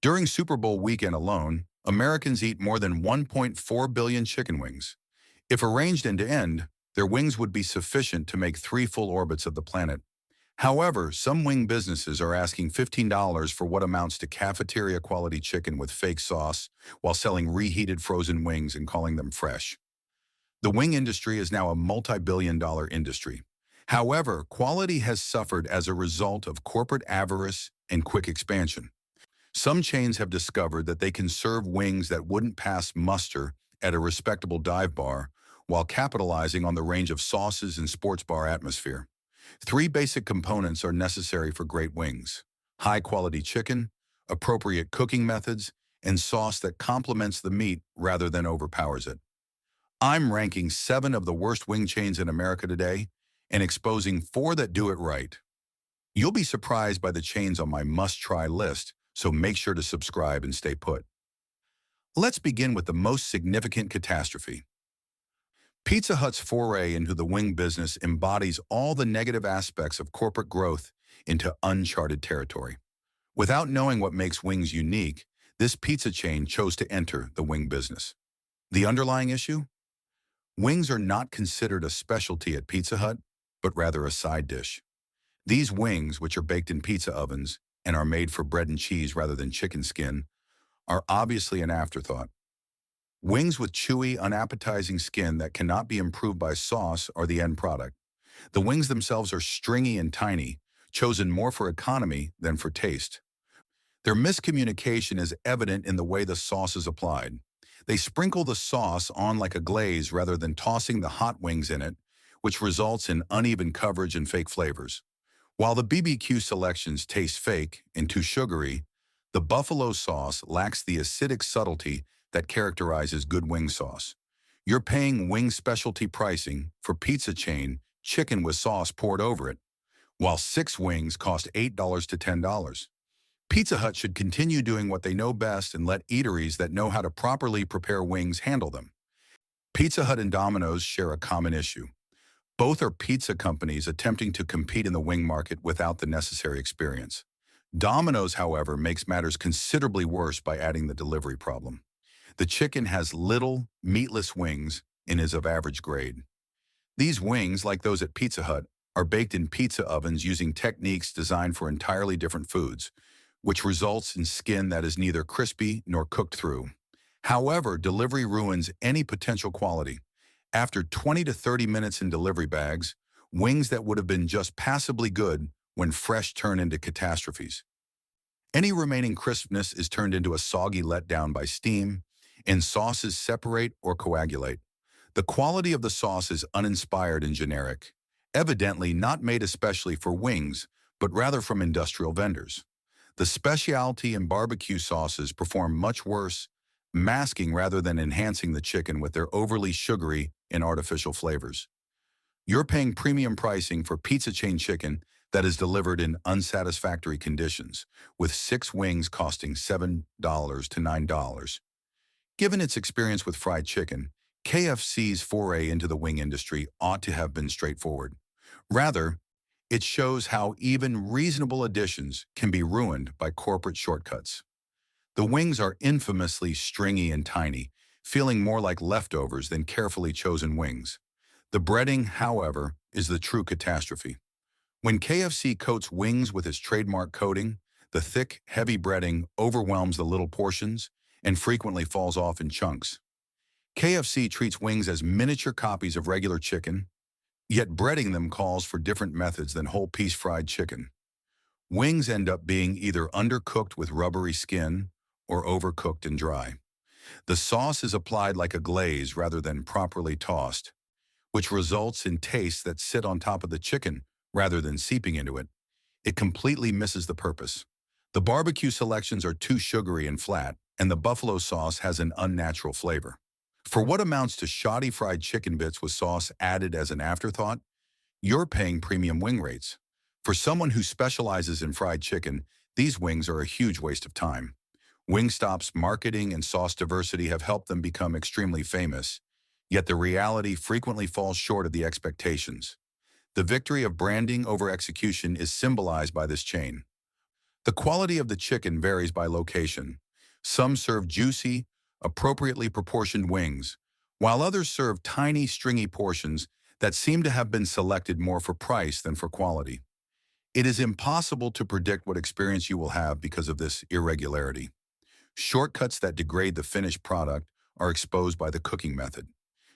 During Super Bowl weekend alone, Americans eat more than 1.4 billion chicken wings. If arranged end to end, their wings would be sufficient to make 3 full orbits of the planet. However, some wing businesses are asking $15 for what amounts to cafeteria-quality chicken with fake sauce while selling reheated frozen wings and calling them fresh. The wing industry is now a multi-billion-dollar industry. However, quality has suffered as a result of corporate avarice and quick expansion. Some chains have discovered that they can serve wings that wouldn't pass muster at a respectable dive bar while capitalizing on the range of sauces and sports bar atmosphere. Three basic components are necessary for great wings: high-quality chicken, appropriate cooking methods, and sauce that complements the meat rather than overpowers it. I'm ranking 7 of the worst wing chains in America today and exposing 4 that do it right. You'll be surprised by the chains on my must-try list, so make sure to subscribe and stay put. Let's begin with the most significant catastrophe. Pizza Hut's foray into the wing business embodies all the negative aspects of corporate growth into uncharted territory. Without knowing what makes wings unique, this pizza chain chose to enter the wing business. The underlying issue? Wings are not considered a specialty at Pizza Hut, but rather a side dish. These wings, which are baked in pizza ovens and are made for bread and cheese rather than chicken skin, are obviously an afterthought. Wings with chewy, unappetizing skin that cannot be improved by sauce are the end product. The wings themselves are stringy and tiny, chosen more for economy than for taste. Their miscommunication is evident in the way the sauce is applied. They sprinkle the sauce on like a glaze rather than tossing the hot wings in it, which results in uneven coverage and fake flavors. While the BBQ selections taste fake and too sugary, the buffalo sauce lacks the acidic subtlety that characterizes good wing sauce. You're paying wing specialty pricing for pizza chain chicken with sauce poured over it, while 6 wings cost $8 to $10. Pizza Hut should continue doing what they know best and let eateries that know how to properly prepare wings handle them. Pizza Hut and Domino's share a common issue. Both are pizza companies attempting to compete in the wing market without the necessary experience. Domino's, however, makes matters considerably worse by adding the delivery problem. The chicken has little, meatless wings and is of average grade. These wings, like those at Pizza Hut, are baked in pizza ovens using techniques designed for entirely different foods, which results in skin that is neither crispy nor cooked through. However, delivery ruins any potential quality. After 20 to 30 minutes in delivery bags, wings that would have been just passably good when fresh turn into catastrophes. Any remaining crispness is turned into a soggy letdown by steam, and sauces separate or coagulate. The quality of the sauce is uninspired and generic, evidently not made especially for wings, but rather from industrial vendors. The specialty and barbecue sauces perform much worse, masking rather than enhancing the chicken with their overly sugary and artificial flavors. You're paying premium pricing for pizza chain chicken that is delivered in unsatisfactory conditions, with 6 wings costing $7 to $9. Given its experience with fried chicken, KFC's foray into the wing industry ought to have been straightforward. Rather, it shows how even reasonable additions can be ruined by corporate shortcuts. The wings are infamously stringy and tiny, feeling more like leftovers than carefully chosen wings. The breading, however, is the true catastrophe. When KFC coats wings with its trademark coating, the thick, heavy breading overwhelms the little portions and frequently falls off in chunks. KFC treats wings as miniature copies of regular chicken, yet breading them calls for different methods than whole-piece fried chicken. Wings end up being either undercooked with rubbery skin or overcooked and dry. The sauce is applied like a glaze rather than properly tossed, which results in tastes that sit on top of the chicken rather than seeping into it. It completely misses the purpose. The barbecue selections are too sugary and flat, and the buffalo sauce has an unnatural flavor. For what amounts to shoddy fried chicken bits with sauce added as an afterthought, you're paying premium wing rates. For someone who specializes in fried chicken, these wings are a huge waste of time. Wingstop's marketing and sauce diversity have helped them become extremely famous, yet the reality frequently falls short of the expectations. The victory of branding over execution is symbolized by this chain. The quality of the chicken varies by location. Some serve juicy, appropriately proportioned wings, while others serve tiny, stringy portions that seem to have been selected more for price than for quality. It is impossible to predict what experience you will have because of this irregularity. Shortcuts that degrade the finished product are exposed by the cooking method.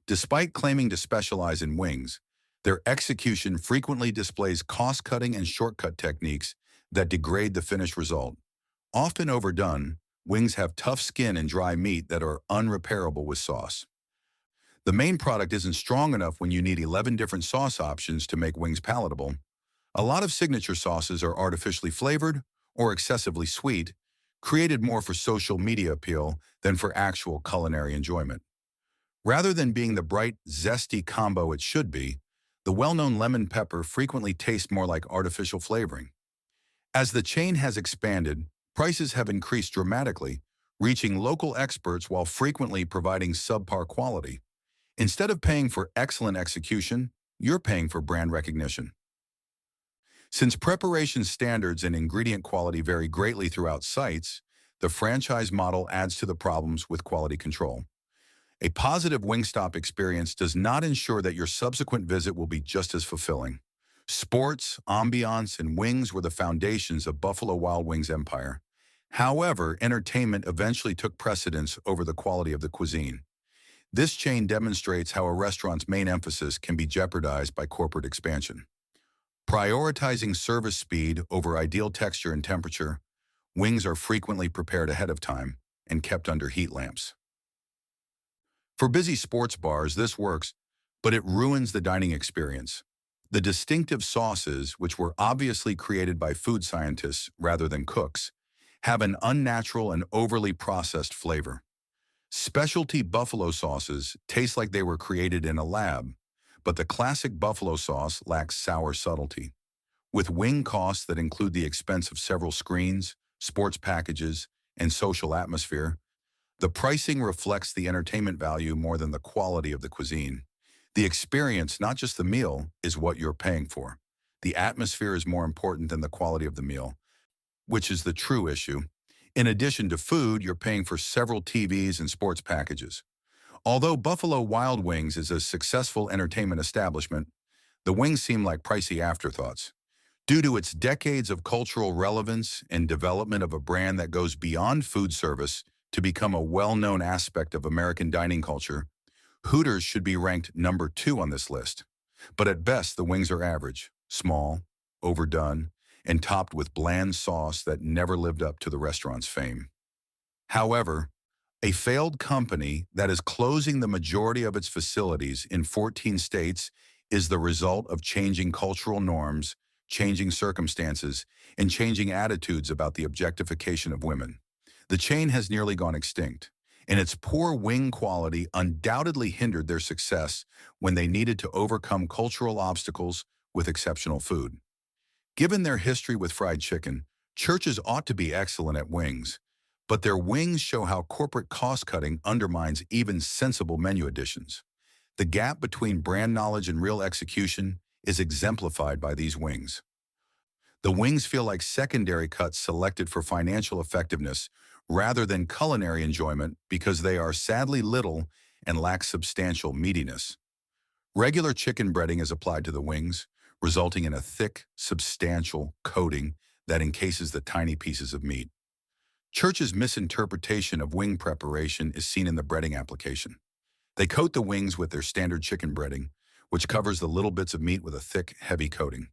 Despite claiming to specialize in wings, their execution frequently displays cost-cutting and shortcut techniques that degrade the finished result. Often overdone, wings have tough skin and dry meat that are unrepairable with sauce. The main product isn't strong enough when you need 11 different sauce options to make wings palatable. A lot of signature sauces are artificially flavored or excessively sweet, created more for social media appeal than for actual culinary enjoyment. Rather than being the bright, zesty combo it should be, the well-known lemon pepper frequently tastes more like artificial flavoring. As the chain has expanded, prices have increased dramatically, reaching local experts while frequently providing subpar quality. Instead of paying for excellent execution, you're paying for brand recognition. Since preparation standards and ingredient quality vary greatly throughout sites, the franchise model adds to the problems with quality control. A positive Wingstop experience does not ensure that your subsequent visit will be just as fulfilling. Sports, ambiance, and wings were the foundations of Buffalo Wild Wings' empire. However, entertainment eventually took precedence over the quality of the cuisine. This chain demonstrates how a restaurant's main emphasis can be jeopardized by corporate expansion. Prioritizing service speed over ideal texture and temperature, wings are frequently prepared ahead of time and kept under heat lamps. For busy sports bars, this works, but it ruins the dining experience. The distinctive sauces, which were obviously created by food scientists rather than cooks, have an unnatural and overly processed flavor. Specialty buffalo sauces taste like they were created in a lab, but the classic buffalo sauce lacks sour subtlety. With wing costs that include the expense of several screens, sports packages, and social atmosphere, the pricing reflects the entertainment value more than the quality of the cuisine. The experience, not just the meal, is what you're paying for. The atmosphere is more important than the quality of the meal, which is the true issue. In addition to food, you're paying for several TVs and sports packages. Although Buffalo Wild Wings is a successful entertainment establishment, the wings seem like pricey afterthoughts. Due to its decades of cultural relevance and development of a brand that goes beyond food service to become a well-known aspect of American dining culture, Hooters should be ranked number 2 on this list. But at best, the wings are average, small, overdone, and topped with bland sauce that never lived up to the restaurant's fame. However, a failed company that is closing the majority of its facilities in 14 states is the result of changing cultural norms, changing circumstances, and changing attitudes about the objectification of women. The chain has nearly gone extinct, and its poor wing quality undoubtedly hindered their success when they needed to overcome cultural obstacles with exceptional food. Given their history with fried chicken, churches ought to be excellent at wings, but their wings show how corporate cost-cutting undermines even sensible menu additions. The gap between brand knowledge and real execution is exemplified by these wings. The wings feel like secondary cuts selected for financial effectiveness rather than culinary enjoyment because they are sadly little and lack substantial meatiness. Regular chicken breading is applied to the wings, resulting in a thick, substantial coating that encases the tiny pieces of meat. Church's misinterpretation of wing preparation is seen in the breading application. They coat the wings with their standard chicken breading, which covers the little bits of meat with a thick, heavy coating.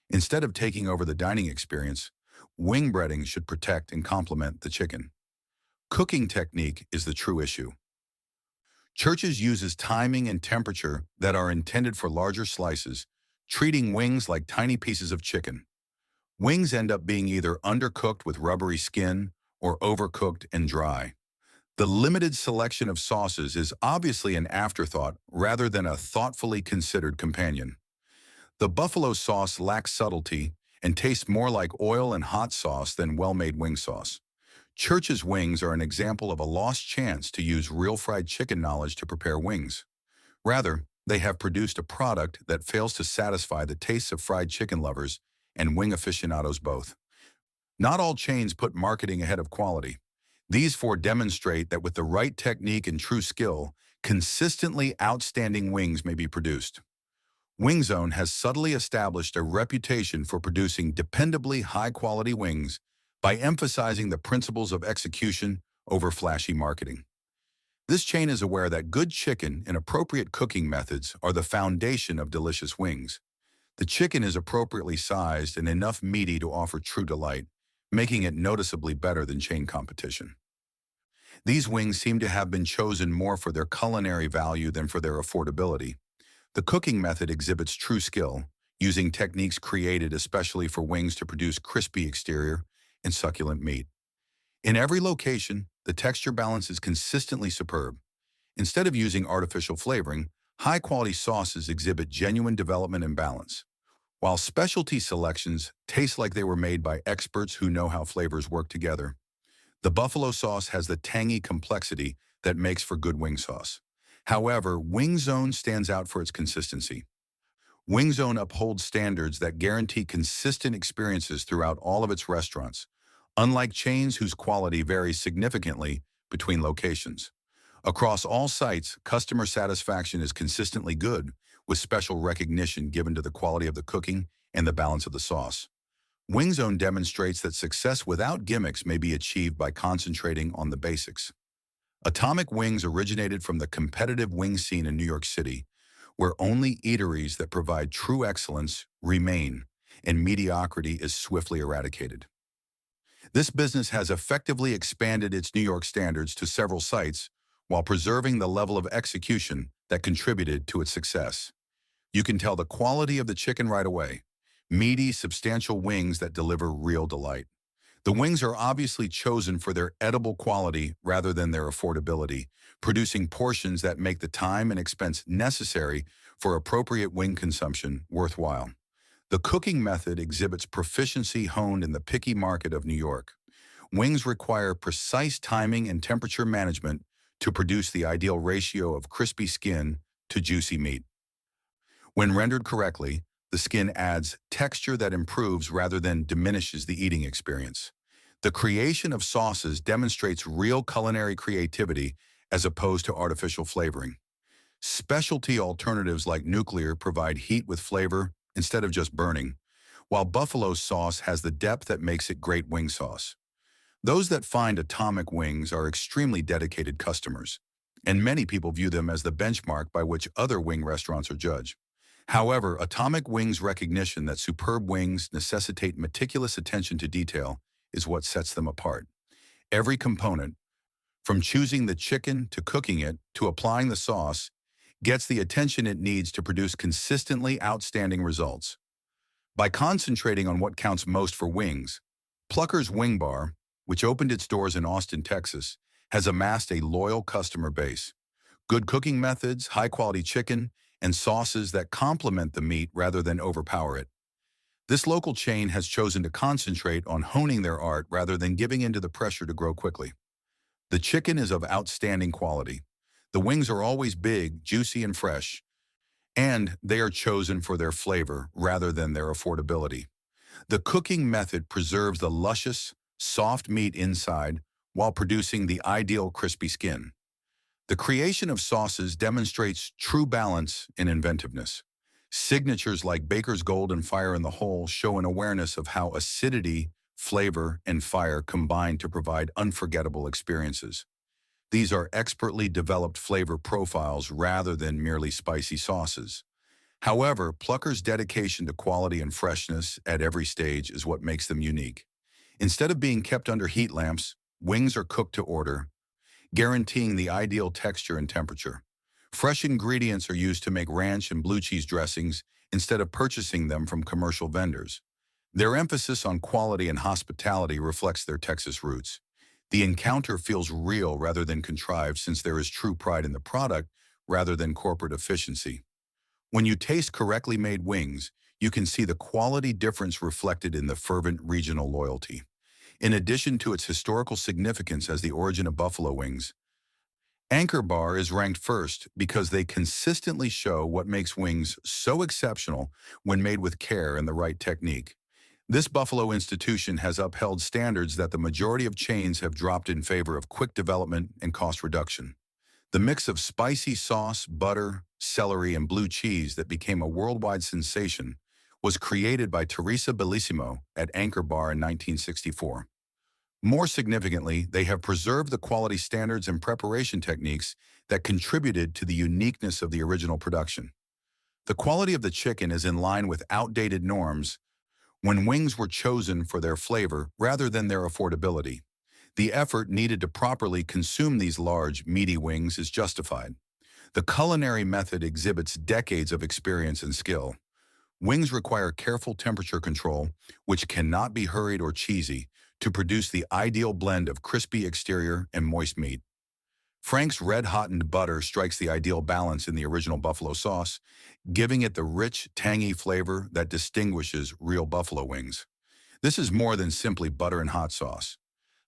Instead of taking over the dining experience, wing breading should protect and complement the chicken. Cooking technique is the true issue. Church's uses timing and temperature that are intended for larger slices, treating wings like tiny pieces of chicken. Wings end up being either undercooked with rubbery skin or overcooked and dry. The limited selection of sauces is obviously an afterthought rather than a thoughtfully considered companion. The buffalo sauce lacks subtlety and tastes more like oil and hot sauce than well-made wing sauce. Church's wings are an example of a lost chance to use real fried chicken knowledge to prepare wings. Rather, they have produced a product that fails to satisfy the tastes of fried chicken lovers and wing aficionados both. Not all chains put marketing ahead of quality. These four demonstrate that with the right technique and true skill, consistently outstanding wings may be produced. WingZone has subtly established a reputation for producing dependably high-quality wings by emphasizing the principles of execution over flashy marketing. This chain is aware that good chicken and appropriate cooking methods are the foundation of delicious wings. The chicken is appropriately sized and enough meaty to offer true delight, making it noticeably better than chain competition. These wings seem to have been chosen more for their culinary value than for their affordability. The cooking method exhibits true skill, using techniques created especially for wings to produce crispy exterior and succulent meat. In every location, the texture balance is consistently superb. Instead of using artificial flavoring, high-quality sauces exhibit genuine development and balance, while specialty selections taste like they were made by experts who know how flavors work together. The buffalo sauce has the tangy complexity that makes for good wing sauce. However, WingZone stands out for its consistency. WingZone upholds standards that guarantee consistent experiences throughout all of its restaurants, unlike chains whose quality varies significantly between locations. Across all sites, customer satisfaction is consistently good, with special recognition given to the quality of the cooking and the balance of the sauce. WingZone demonstrates that success without gimmicks may be achieved by concentrating on the basics. Atomic Wings originated from the competitive wing scene in New York City, where only eateries that provide true excellence remain, and mediocrity is swiftly eradicated. This business has effectively expanded its New York standards to several sites while preserving the level of execution that contributed to its success. You can tell the quality of the chicken right away. Meaty, substantial wings that deliver real delight. The wings are obviously chosen for their edible quality rather than their affordability, producing portions that make the time and expense necessary for appropriate wing consumption worthwhile. The cooking method exhibits proficiency honed in the picky market of New York. Wings require precise timing and temperature management to produce the ideal ratio of crispy skin to juicy meat. When rendered correctly, the skin adds texture that improves rather than diminishes the eating experience. The creation of sauces demonstrates real culinary creativity as opposed to artificial flavoring. Specialty alternatives like nuclear provide heat with flavor instead of just burning, while buffalo sauce has the depth that makes it great wing sauce. Those that find Atomic Wings are extremely dedicated customers, and many people view them as the benchmark by which other wing restaurants are judged. However, Atomic Wings' recognition that superb wings necessitate meticulous attention to detail is what sets them apart. Every component, from choosing the chicken to cooking it to applying the sauce, gets the attention it needs to produce consistently outstanding results. By concentrating on what counts most for wings, Plucker's Wing Bar, which opened its doors in Austin, Texas, has amassed a loyal customer base. Good cooking methods, high-quality chicken, and sauces that complement the meat rather than overpower it. This local chain has chosen to concentrate on honing their art rather than giving in to the pressure to grow quickly. The chicken is of outstanding quality. The wings are always big, juicy, and fresh, and they are chosen for their flavor rather than their affordability. The cooking method preserves the luscious, soft meat inside while producing the ideal crispy skin. The creation of sauces demonstrates true balance and inventiveness. Signatures like Baker's Gold and Fire in the Hole show an awareness of how acidity, flavor, and fire combine to provide unforgettable experiences. These are expertly developed flavor profiles rather than merely spicy sauces. However, Plucker's dedication to quality and freshness at every stage is what makes them unique. Instead of being kept under heat lamps, wings are cooked to order, guaranteeing the ideal texture and temperature. Fresh ingredients are used to make ranch and blue cheese dressings instead of purchasing them from commercial vendors. Their emphasis on quality and hospitality reflects their Texas roots. The encounter feels real rather than contrived since there is true pride in the product rather than corporate efficiency. When you taste correctly made wings, you can see the quality difference reflected in the fervent regional loyalty. In addition to its historical significance as the origin of buffalo wings, Anchor Bar is ranked first because they consistently show what makes wings so exceptional when made with care and the right technique. This Buffalo institution has upheld standards that the majority of chains have dropped in favor of quick development and cost reduction. The mix of spicy sauce, butter, celery, and blue cheese that became a worldwide sensation was created by Teresa Bellissimo at Anchor Bar in 1964. More significantly, they have preserved the quality standards and preparation techniques that contributed to the uniqueness of the original production. The quality of the chicken is in line with outdated norms when wings were chosen for their flavor rather than their affordability. The effort needed to properly consume these large, meaty wings is justified. The culinary method exhibits decades of experience and skill. Wings require careful temperature control, which cannot be hurried or cheesy, to produce the ideal blend of crispy exterior and moist meat. Frank's red-hottened butter strikes the ideal balance in the original buffalo sauce, giving it the rich, tangy flavor that distinguishes real buffalo wings. This is more than simply butter and hot sauce.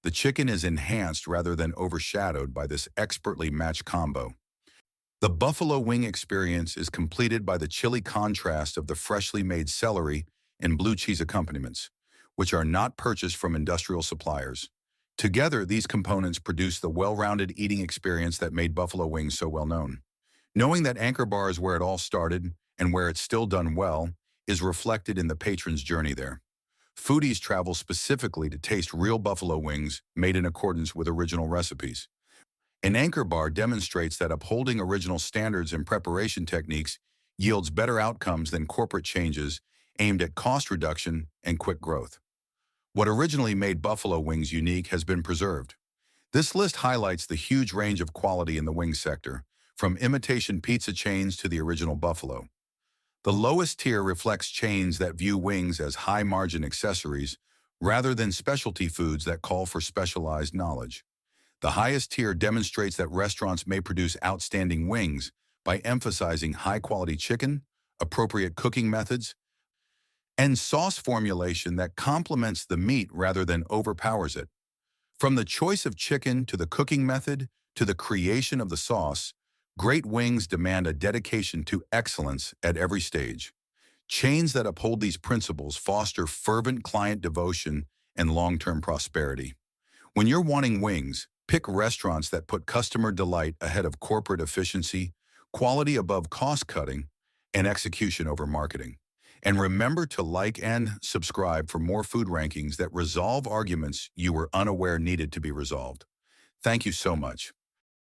The chicken is enhanced rather than overshadowed by this expertly matched combo. The buffalo wing experience is completed by the chilly contrast of the freshly made celery and blue cheese accompaniments, which are not purchased from industrial suppliers. Together, these components produce the well-rounded eating experience that made buffalo wings so well known. Knowing that Anchor Bar is where it all started and where it's still done well is reflected in the patron's journey there. Foodies travel specifically to taste real buffalo wings made in accordance with original recipes. An Anchor Bar demonstrates that upholding original standards and preparation techniques yields better outcomes than corporate changes aimed at cost reduction and quick growth. What originally made buffalo wings unique has been preserved. This list highlights the huge range of quality in the wing sector, from imitation pizza chains to the original buffalo. The lowest tier reflects chains that view wings as high-margin accessories rather than specialty foods that call for specialized knowledge. The highest tier demonstrates that restaurants may produce outstanding wings by emphasizing high-quality chicken, appropriate cooking methods, and sauce formulation that complements the meat rather than overpowers it. From the choice of chicken to the cooking method to the creation of the sauce, great wings demand a dedication to excellence at every stage. Chains that uphold these principles foster fervent client devotion and long-term prosperity. When you're wanting wings, pick restaurants that put customer delight ahead of corporate efficiency, quality above cost-cutting, and execution over marketing. And remember to like and subscribe for more food rankings that resolve arguments you were unaware needed to be resolved. Thank you so much.